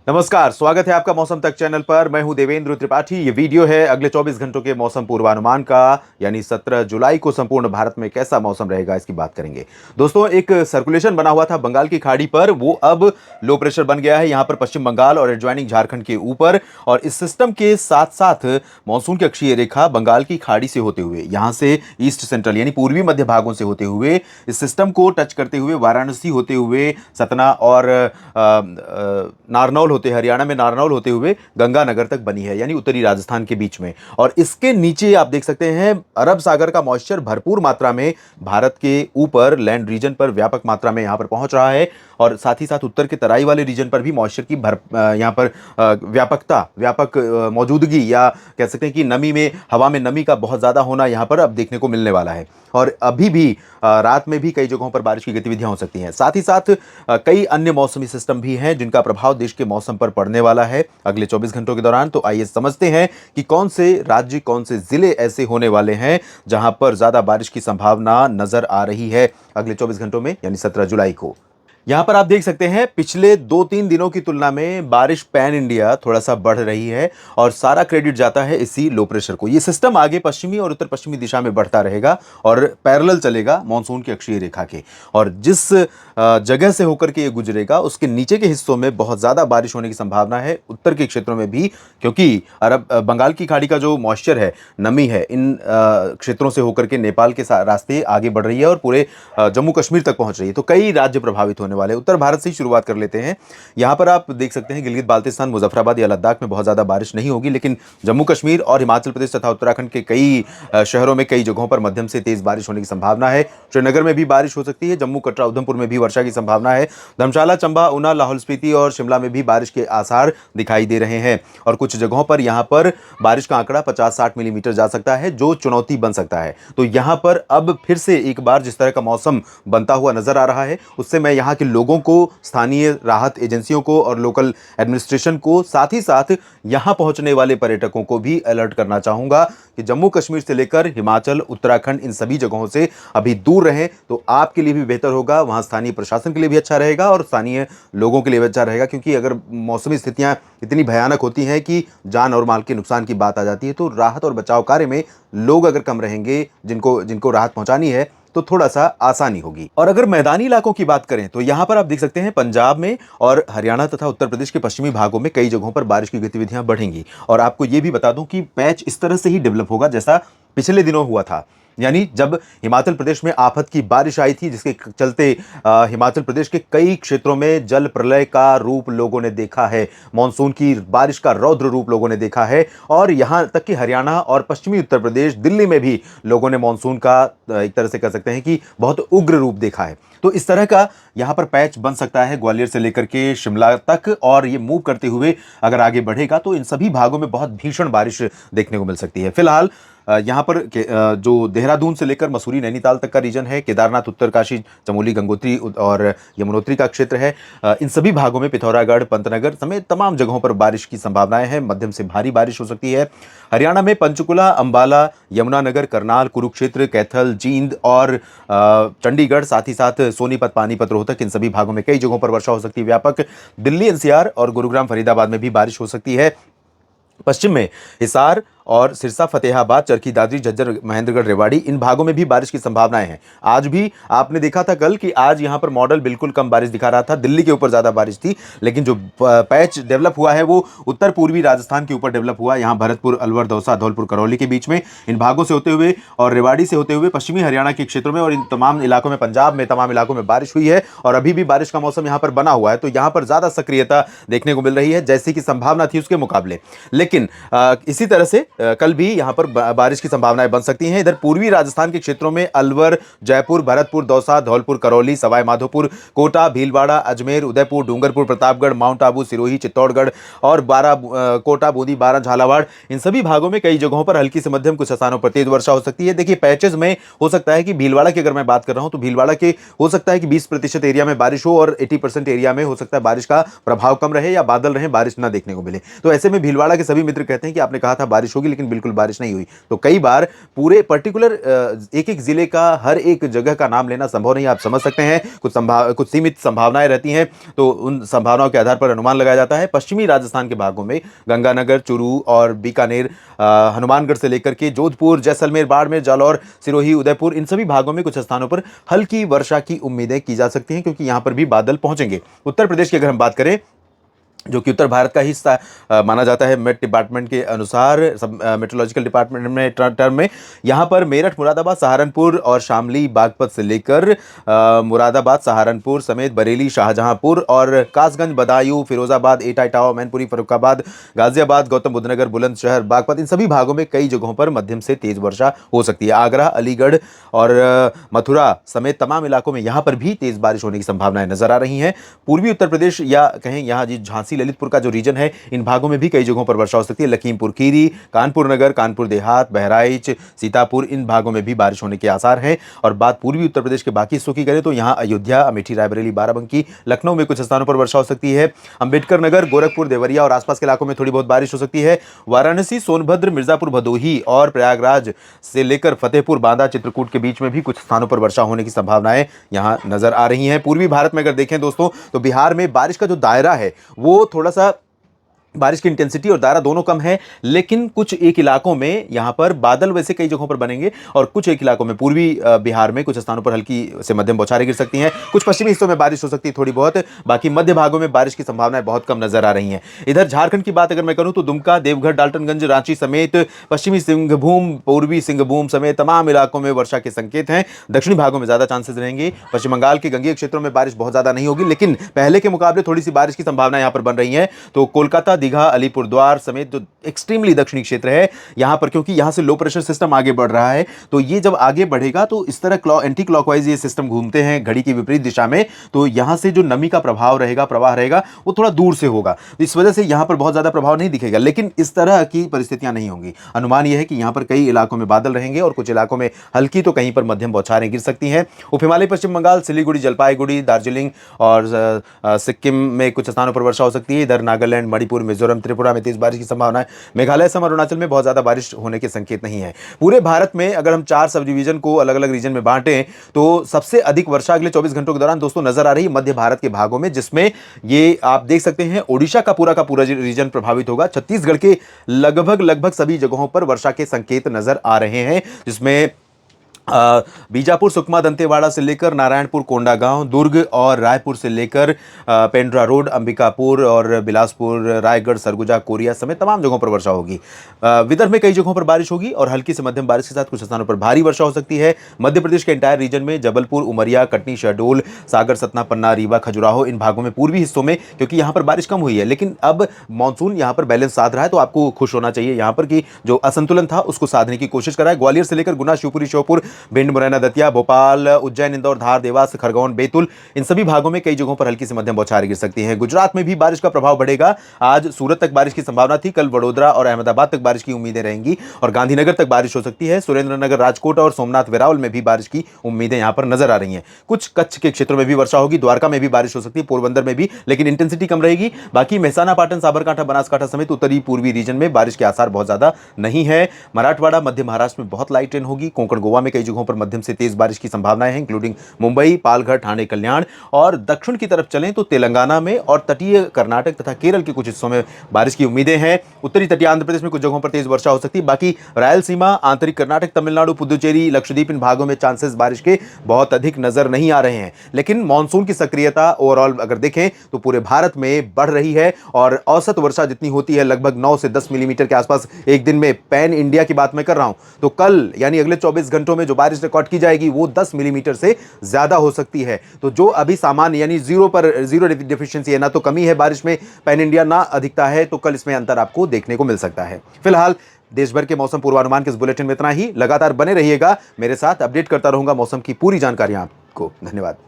नमस्कार, स्वागत है आपका मौसम तक चैनल पर। मैं हूं देवेंद्र त्रिपाठी। ये वीडियो है अगले 24 घंटों के मौसम पूर्वानुमान का, यानी 17 जुलाई को संपूर्ण भारत में कैसा मौसम रहेगा इसकी बात करेंगे। दोस्तों, एक सर्कुलेशन बना हुआ था बंगाल की खाड़ी पर, वो अब लो प्रेशर बन गया है यहां पर पश्चिम बंगाल और एडजॉइनिंग झारखंड के ऊपर। और इस सिस्टम के साथ साथ मानसून की अक्षीय रेखा बंगाल की खाड़ी से होते हुए यहां से ईस्ट सेंट्रल यानी पूर्वी मध्य भागों से होते हुए इस सिस्टम को टच करते हुए वाराणसी होते हुए सतना और नारनौल होते हरियाणा में नारनौल होते हुए गंगानगर तक बनी है, यानी उत्तरी राजस्थान के बीच में। और इसके नीचे आप देख सकते हैं अरब सागर का मॉइस्चर भरपूर मात्रा में भारत के ऊपर लैंड रीजन पर व्यापक मात्रा में यहां पर पहुंच रहा है। और साथ ही साथ उत्तर के तराई वाले रीजन पर भी मॉइस्चर की यहां पर व्यापक मौजूदगी, या कह सकते हैं कि नमी में, हवा में नमी का बहुत ज्यादा होना यहां पर अब देखने को मिलने वाला है। और अभी भी रात में भी कई जगहों पर बारिश की गतिविधियां हो सकती हैं। साथ ही साथ कई अन्य मौसमी सिस्टम भी हैं जिनका प्रभाव देश के मौसम पर पड़ने वाला है अगले 24 घंटों के दौरान। तो आइए समझते हैं कि कौन से राज्य, कौन से जिले ऐसे होने वाले हैं जहां पर ज्यादा बारिश की संभावना नजर आ रही है अगले 24 घंटों में, यानी 17 जुलाई को। यहां पर आप देख सकते हैं पिछले 2-3 दिनों की तुलना में बारिश पैन इंडिया थोड़ा सा बढ़ रही है और सारा क्रेडिट जाता है इसी लो प्रेशर को। यह सिस्टम आगे पश्चिमी और उत्तर पश्चिमी दिशा में बढ़ता रहेगा और पैरेलल चलेगा मानसून की अक्षीय रेखा के। और जिस जगह से होकर के ये गुजरेगा उसके नीचे के हिस्सों में बहुत ज्यादा बारिश होने की संभावना है, उत्तर के क्षेत्रों में भी, क्योंकि अरब बंगाल की खाड़ी का जो मॉइस्चर है, नमी है, इन क्षेत्रों से होकर के नेपाल के रास्ते आगे बढ़ रही है और पूरे जम्मू कश्मीर तक पहुंच रही है। तो कई राज्य प्रभावित होने वाले। उत्तर भारत से ही शुरुआत कर लेते हैं। यहां पर आप देख सकते हैं गिलगित बाल्टिस्तान, मुजफ्फराबाद या लद्दाख में बहुत ज्यादा बारिश नहीं होगी, लेकिन जम्मू कश्मीर और हिमाचल प्रदेश तथा उत्तराखंड के कई शहरों में कई जगहों पर मध्यम से तेज बारिश होने की संभावना है। श्रीनगर में भी बारिश हो सकती है, जम्मू कटरा उधमपुर में भी वर्षा की संभावना है। धर्मशाला, चंबा, ऊना, लाहौल स्पीति और शिमला में भी बारिश के आसार दिखाई दे रहे हैं। और कुछ जगहों पर यहां पर बारिश का आंकड़ा 50-60 मिलीमीटर जा सकता है, जो चुनौती बन सकता है। तो यहां पर अब फिर से एक बार जिस तरह का मौसम बनता हुआ नजर आ रहा है, उससे मैं यहां के लोगों को, स्थानीय राहत एजेंसियों को और लोकल एडमिनिस्ट्रेशन को, साथ ही साथ यहां पहुंचने वाले पर्यटकों को भी अलर्ट करना चाहूंगा कि जम्मू कश्मीर से लेकर हिमाचल, उत्तराखंड, इन सभी जगहों से अभी दूर रहें तो आपके लिए भी बेहतर होगा। वहां स्थानीय प्रशासन के लिए भी अच्छा रहेगा और स्थानीय लोगों के लिए भी अच्छा रहेगा, क्योंकि अगर मौसमी स्थितियां इतनी भयानक होती हैं कि जान और माल के नुकसान की बात आ जाती है, तो राहत और बचाव कार्य में लोग अगर कम रहेंगे, जिनको राहत पहुंचानी है, तो थोड़ा सा आसानी होगी। और अगर मैदानी इलाकों की बात करें तो यहां पर आप देख सकते हैं पंजाब में और हरियाणा तथा उत्तर प्रदेश के पश्चिमी भागों में कई जगहों पर बारिश की गतिविधियां बढ़ेंगी। और आपको यह भी बता दूं कि पैच इस तरह से ही डेवलप होगा जैसा पिछले दिनों हुआ था, यानी जब हिमाचल प्रदेश में आफत की बारिश आई थी, जिसके चलते हिमाचल प्रदेश के कई क्षेत्रों में जल प्रलय का रूप लोगों ने देखा है, मानसून की बारिश का रौद्र रूप लोगों ने देखा है। और यहां तक कि हरियाणा और पश्चिमी उत्तर प्रदेश, दिल्ली में भी लोगों ने मानसून का एक तरह से कह सकते हैं कि बहुत उग्र रूप देखा है। तो इस तरह का यहां पर पैच बन सकता है ग्वालियर से लेकर के शिमला तक, और ये मूव करते हुए अगर आगे बढ़ेगा तो इन सभी भागों में बहुत भीषण बारिश देखने को मिल सकती है। फिलहाल यहां पर जो देहरादून से लेकर मसूरी, नैनीताल तक का रीजन है, केदारनाथ, उत्तरकाशी, चमोली, गंगोत्री और यमुनोत्री का क्षेत्र है, इन सभी भागों में पिथौरागढ़, पंतनगर समेत तमाम जगहों पर बारिश की संभावनाएं हैं। मध्यम से भारी बारिश हो सकती है। हरियाणा में पंचकुला, अंबाला, यमुनानगर, करनाल, कुरुक्षेत्र, कैथल, जींद और चंडीगढ़, साथ ही साथ सोनीपत, पानीपत, रोहतक, इन सभी भागों में कई जगहों पर वर्षा हो सकती है व्यापक। दिल्ली, एनसीआर और गुरुग्राम, फरीदाबाद में भी बारिश हो सकती है। पश्चिम में हिसार और सिरसा, फतेहाबाद, चरखी दादरी, झज्जर, महेंद्रगढ़, रेवाड़ी, इन भागों में भी बारिश की संभावनाएं हैं। आज भी आपने देखा था कल कि आज यहां पर मॉडल बिल्कुल कम बारिश दिखा रहा था, दिल्ली के ऊपर ज्यादा बारिश थी, लेकिन जो पैच डेवलप हुआ है वो उत्तर पूर्वी राजस्थान के ऊपर डेवलप हुआ। यहां भरतपुर, अलवर, दौसा, धौलपुर, करौली के बीच में, इन भागों से होते हुए और रेवाड़ी से होते हुए पश्चिमी हरियाणा के क्षेत्रों में और इन तमाम इलाकों में, पंजाब में तमाम इलाकों में बारिश हुई है। और अभी भी बारिश का मौसम यहां पर बना हुआ है, तो यहां पर ज्यादा सक्रियता देखने को मिल रही है जैसी की संभावना थी उसके मुकाबले। लेकिन इसी तरह से कल भी यहां पर बारिश की संभावनाएं बन सकती हैं। इधर पूर्वी राजस्थान के क्षेत्रों में अलवर, जयपुर, भरतपुर, दौसा, धौलपुर, करौली, सवाई माधोपुर, कोटा, भीलवाड़ा, अजमेर, उदयपुर, डूंगरपुर, प्रतापगढ़, माउंट आबू, सिरोही, चित्तौड़गढ़ और कोटा, बूंदी, बारां, झालावाड़, इन सभी भागों में कई जगहों पर हल्की से मध्यम, कुछ स्थानों पर तेज वर्षा हो सकती है। देखिए, पैचेस में हो सकता है कि भीलवाड़ा की अगर मैं बात कर रहा हूं तो भीलवाड़ा के हो सकता है कि 20% एरिया में बारिश हो और 80% एरिया में हो सकता है बारिश का प्रभाव कम रहे या बादल रहे, बारिश ना देखने को मिले। तो ऐसे में भीलवाड़ा के सभी मित्र कहते हैं कि आपने कहा था बारिश होगी, होगी, लेकिन बिल्कुल बारिश नहीं हुई। तो कई बार पूरे पर्टिकुलर एक एक जिले का हर एक जगह का नाम लेना संभव नहीं, आप समझ सकते हैं। कुछ सीमित संभावनाएं रहती हैं, तो उन संभावनाओं के आधार पर अनुमान लगाया जाता है। पश्चिमी राजस्थान के भागों में गंगानगर, चूरू और बीकानेर, हनुमानगढ़ से लेकर के जोधपुर, जैसलमेर, बाड़मेर, जालौर, सिरोही, उदयपुर, इन सभी भागों में कुछ स्थानों पर हल्की वर्षा की उम्मीदें की जा सकती हैं, क्योंकि यहां पर भी बादल पहुंचेंगे। उत्तर प्रदेश की अगर हम बात करें, जो कि उत्तर भारत का हिस्सा माना जाता है मेट डिपार्टमेंट के अनुसार, मेट्रोलॉजिकल डिपार्टमेंट में टर्म में, यहाँ पर मेरठ, मुरादाबाद, सहारनपुर और शामली, बागपत से लेकर मुरादाबाद, सहारनपुर समेत बरेली, शाहजहांपुर और कासगंज, बदायूं, फिरोजाबाद, एटा, इटावा, मैनपुरी, फर्रुखाबाद, गाजियाबाद, गौतम बुद्ध नगर, बुलंदशहर, बागपत, इन सभी भागों में कई जगहों पर मध्यम से तेज वर्षा हो सकती है। आगरा, अलीगढ़ और मथुरा समेत तमाम इलाकों में यहाँ पर भी तेज बारिश होने की संभावनाएं नजर आ रही हैं। पूर्वी उत्तर प्रदेश या कहें यहाँ जी झांसी, ललितपुर का जो रीजन है, इन भागों में भी कई जगहों पर वर्षा हो सकती है। लखीमपुर खीरी, कानपुर नगर, कानपुर देहात, बहराइच, सीतापुर, इन भागों में भी बारिश होने के आसार हैं। और बात पूर्वी उत्तर प्रदेश के बाकी हिस्सों की करें तो यहाँ अयोध्या, अमेठी, रायबरेली, बाराबंकी, लखनऊ में कुछ स्थानों पर वर्षा हो सकती है। अंबेडकर नगर, गोरखपुर, देवरिया और आसपास के इलाकों में थोड़ी बहुत बारिश हो सकती है। वाराणसी, सोनभद्र, मिर्जापुर, भदोही और प्रयागराज से लेकर फतेहपुर, बांदा, चित्रकूट के बीच में भी कुछ स्थानों पर वर्षा होने की संभावनाएं यहां नजर आ रही हैं। पूर्वी भारत में अगर देखें दोस्तों, तो बिहार में बारिश का जो दायरा है वो थोड़ा सा, बारिश की इंटेंसिटी और दायरा दोनों कम है, लेकिन कुछ एक इलाकों में यहां पर बादल वैसे कई जगहों पर बनेंगे और कुछ एक इलाकों में पूर्वी बिहार में कुछ स्थानों पर हल्की से मध्यम बौछारें गिर सकती हैं। कुछ पश्चिमी हिस्सों में बारिश हो सकती है थोड़ी बहुत, बाकी मध्य भागों में बारिश की संभावनाएं बहुत कम नजर आ रही हैं। इधर झारखंड की बात अगर मैं करूं तो दुमका, देवघर, डाल्टनगंज, रांची समेत पश्चिमी सिंहभूम, पूर्वी सिंहभूम समेत तमाम इलाकों में वर्षा के संकेत हैं। दक्षिणी भागों में ज्यादा चांसेस रहेंगे। पश्चिम बंगाल के गंगेय क्षेत्रों में बारिश बहुत ज्यादा नहीं होगी, लेकिन पहले के मुकाबले थोड़ी सी बारिश की संभावना यहां पर बन रही है। तो कोलकाता, दीघा, अलीपुरद्वार समेत जो एक्सट्रीमली दक्षिणी क्षेत्र है यहां पर, क्योंकि यहां से लो प्रेशर सिस्टम आगे बढ़ रहा है, तो ये जब आगे बढ़ेगा तो इस तरह एंटी क्लॉकवाइज ये सिस्टम घूमते हैं घड़ी की विपरीत दिशा में, तो यहां से जो नमी का प्रभाव रहेगा, प्रवाह रहेगा, वो थोड़ा दूर से होगा। इस वजह से यहां पर बहुत ज्यादा प्रभाव नहीं दिखेगा, लेकिन इस तरह की परिस्थितियां नहीं होंगी। अनुमान यह है कि यहां पर कई इलाकों में बादल रहेंगे और कुछ इलाकों में हल्की तो कहीं पर मध्यम बौछारें गिर सकती हैं। उप हिमालय पश्चिम बंगाल, सिलीगुड़ी, जलपाईगुड़ी, दार्जिलिंग और सिक्किम में कुछ स्थानों पर वर्षा हो सकती है। इधर नागालैंड, मणिपुर, मिजोरम, त्रिपुरा में तेज बारिश की संभावना है। मेघालय, असम, अरुणाचल में बहुत ज्यादा बारिश होने के संकेत नहीं है। पूरे भारत में अगर हम 4 सब डिवीजन को अलग अलग रीजन में बांटें तो सबसे अधिक वर्षा अगले 24 घंटों के दौरान दोस्तों नजर आ रही है मध्य भारत के भागों में, जिसमें ये आप देख सकते हैं ओडिशा का पूरा रीजन प्रभावित होगा। छत्तीसगढ़ के लगभग सभी जगहों पर वर्षा के संकेत नजर आ रहे हैं, जिसमें बीजापुर, सुकमा, दंतेवाड़ा से लेकर नारायणपुर, कोंडागांव, दुर्ग और रायपुर से लेकर पेंड्रा रोड, अंबिकापुर और बिलासपुर, रायगढ़, सरगुजा, कोरिया समेत तमाम जगहों पर वर्षा होगी। विदर्भ में कई जगहों पर बारिश होगी और हल्की से मध्यम बारिश के साथ कुछ स्थानों पर भारी वर्षा हो सकती है। मध्य प्रदेश के एंटायर रीजन में जबलपुर, उमरिया, कटनी, शहडोल, सागर, सतना, पन्ना, रीवा, खजुराहो, इन भागों में पूर्वी हिस्सों में, क्योंकि यहां पर बारिश कम हुई है, लेकिन अब मानसून यहां पर बैलेंस साध रहा है, तो आपको खुश होना चाहिए। यहां पर की जो असंतुलन था उसको साधने की कोशिश कर रहा है। ग्वालियर से लेकर गुना, शिवपुरी, श्योपुर, भिंड, मुरैना, दतिया, भोपाल, उज्जैन, इंदौर, धार, देवास, खरगोन, बैतूल, इन सभी भागों में कई जगहों पर हल्की से मध्यम बौछारें गिर सकती हैं। गुजरात में भी बारिश का प्रभाव बढ़ेगा। आज सूरत तक बारिश की संभावना थी, कल वडोदरा और अहमदाबाद तक बारिश की उम्मीदें रहेंगी और गांधीनगर तक बारिश हो सकती है। सुरेंद्रनगर, राजकोट और सोमनाथ, वेरावल में भी बारिश की उम्मीदें यहां पर नजर आ रही हैं। कुछ कच्छ के क्षेत्रों में भी वर्षा होगी, द्वारका में भी बारिश हो सकती है, पोरबंदर में भी, लेकिन इंटेंसिटी कम रहेगी। बाकी मेहसाना, पाटन, साबरकांठा, बनासकांठा समेत उत्तरी पूर्वी रीजन में बारिश के आसार बहुत ज्यादा नहीं है। मराठवाड़ा, मध्य महाराष्ट्र में बहुत लाइट रेन होगी। कोंकण, गोवा में कई जगहों पर मध्यम से तेज बारिश की संभावनाएं हैं, इंक्लूडिंग मुंबई, पालघर, ठाणे, कल्याण। और दक्षिण की तरफ चलें तो तेलंगाना में और तटीय कर्नाटक तथा केरल के कुछ हिस्सों में बारिश की उम्मीदें हैं। उत्तरी तटीय आंध्र प्रदेश में कुछ जगहों पर तेज वर्षा हो सकती है। बाकी रायलसीमा, आंतरिक कर्नाटक, तमिलनाडु, पुदुचेरी, लक्षद्वीप, इन भागों में चांसेस बारिश के बहुत अधिक नजर नहीं आ रहे हैं। लेकिन मानसून की सक्रियता ओवरऑल अगर देखें तो पूरे भारत में बढ़ रही है और औसत वर्षा जितनी होती है लगभग 9 से 10 मिलीमीटर के आसपास एक दिन में, पैन इंडिया की बात मैं कर रहा हूं, तो कल यानी अगले 24 घंटों में जो बारिश रिकॉर्ड की जाएगी वो 10 मिलीमीटर से ज्यादा हो सकती है। तो जो अभी सामान्य यानी जीरो डेफिशिएंसी है, ना तो कमी है बारिश में पैन इंडिया, ना अधिकता है, तो कल इसमें अंतर आपको देखने को मिल सकता है। फिलहाल देश भर के मौसम पूर्वानुमान के इस बुलेटिन में इतना ही। लगातार बने रहिएगा मेरे साथ, अपडेट करता रहूंगा मौसम की पूरी जानकारियां आपको। धन्यवाद।